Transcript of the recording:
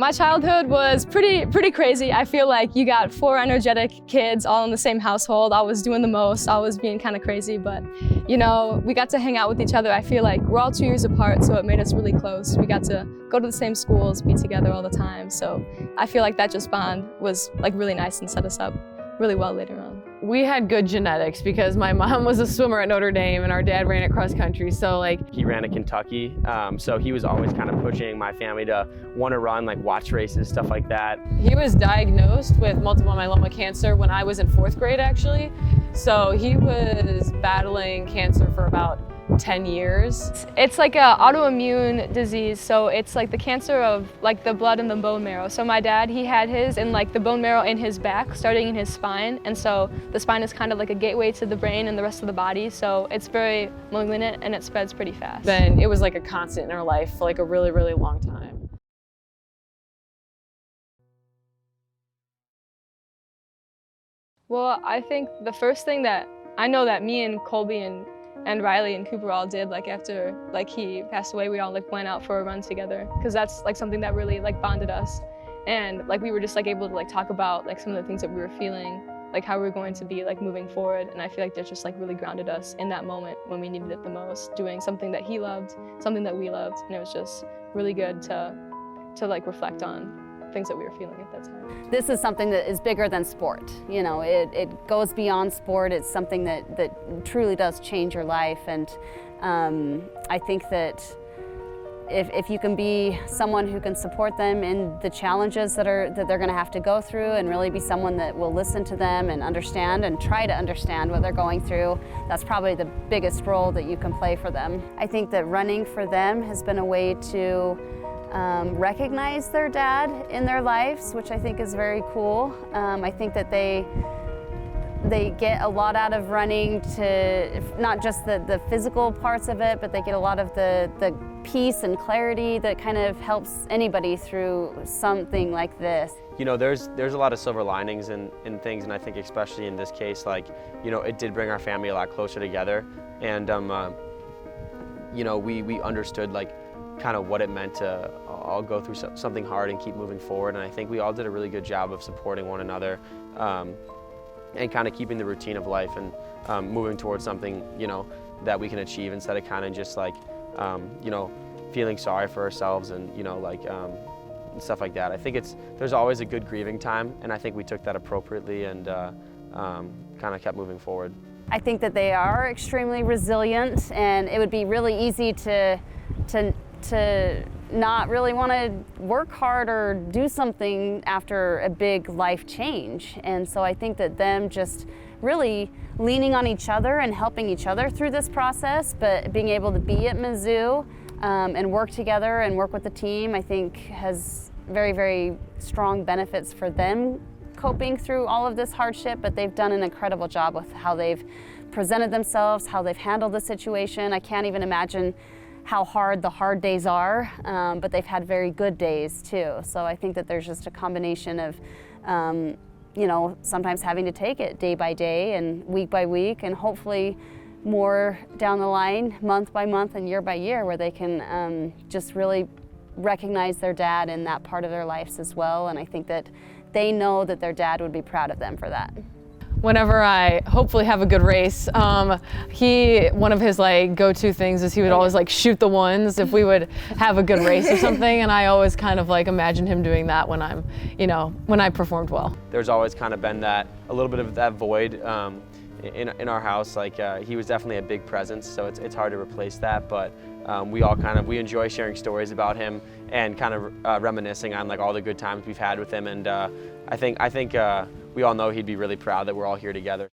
My childhood was pretty crazy. I feel like you got 4 energetic kids all in the same household. I was doing the most. I was being kind of crazy, but you know, we got to hang out with each other. I feel like we're all 2 years apart, so it made us really close. We got to go to the same schools, be together all the time. So I feel like that just bond was like really nice and set us up really well later on. We had good genetics because my mom was a swimmer at Notre Dame and our dad ran at cross country. So like he ran at Kentucky, so he was always kind of pushing my family to want to run, like watch races, stuff like that. He was diagnosed with multiple myeloma cancer when I was in 4th grade actually. So he was battling cancer for about 10 years. It's like an autoimmune disease, so it's like the cancer of like the blood and the bone marrow. So my dad, he had his in like the bone marrow in his back, starting in his spine, and so the spine is kind of like a gateway to the brain and the rest of the body, so it's very malignant and it spreads pretty fast. Then it was like a constant in our life for like a really long time. Well, I think the first thing that I know that me and Colby and Reilly and Cooper all did, like after like he passed away, we all like went out for a run together, because that's like something that really like bonded us, and like we were just like able to like talk about like some of the things that we were feeling, like how we were going to be like moving forward. And I feel like that just like really grounded us in that moment when we needed it the most, doing something that he loved, something that we loved, and it was just really good to like reflect on things that we were feeling at that time. This is something that is bigger than sport. You know, it goes beyond sport. It's something that truly does change your life. And I think that if you can be someone who can support them in the challenges that they're going to have to go through, and really be someone that will listen to them and understand and try to understand what they're going through, that's probably the biggest role that you can play for them. I think that running for them has been a way to recognize their dad in their lives, which I think is very cool. I think that they get a lot out of running, to not just the physical parts of it, but they get a lot of the peace and clarity that kind of helps anybody through something like this. You know, there's a lot of silver linings in things, and I think especially in this case, like, you know, it did bring our family a lot closer together, and you know, we understood like kind of what it meant to all go through something hard and keep moving forward. And I think we all did a really good job of supporting one another and kind of keeping the routine of life and moving towards something, you know, that we can achieve, instead of kind of just like, you know, feeling sorry for ourselves and, you know, like and stuff like that. I think there's always a good grieving time, and I think we took that appropriately and kind of kept moving forward. I think that they are extremely resilient, and it would be really easy to not really want to work hard or do something after a big life change. And so I think that them just really leaning on each other and helping each other through this process, but being able to be at Mizzou and work together and work with the team, I think has very strong benefits for them coping through all of this hardship. But they've done an incredible job with how they've presented themselves, how they've handled the situation. I can't even imagine how hard the hard days are, but they've had very good days too. So I think that there's just a combination of, you know, sometimes having to take it day by day and week by week, and hopefully more down the line, month by month and year by year, where they can just really recognize their dad in that part of their lives as well. And I think that they know that their dad would be proud of them for that. Whenever I hopefully have a good race, one of his like go-to things is he would always like shoot the ones if we would have a good race or something, and I always kind of like imagine him doing that when I'm, you know, when I performed well. There's always kind of been a little bit of that void in our house. Like he was definitely a big presence, so it's hard to replace that. But we enjoy sharing stories about him and kind of reminiscing on like all the good times we've had with him. And I think we all know he'd be really proud that we're all here together.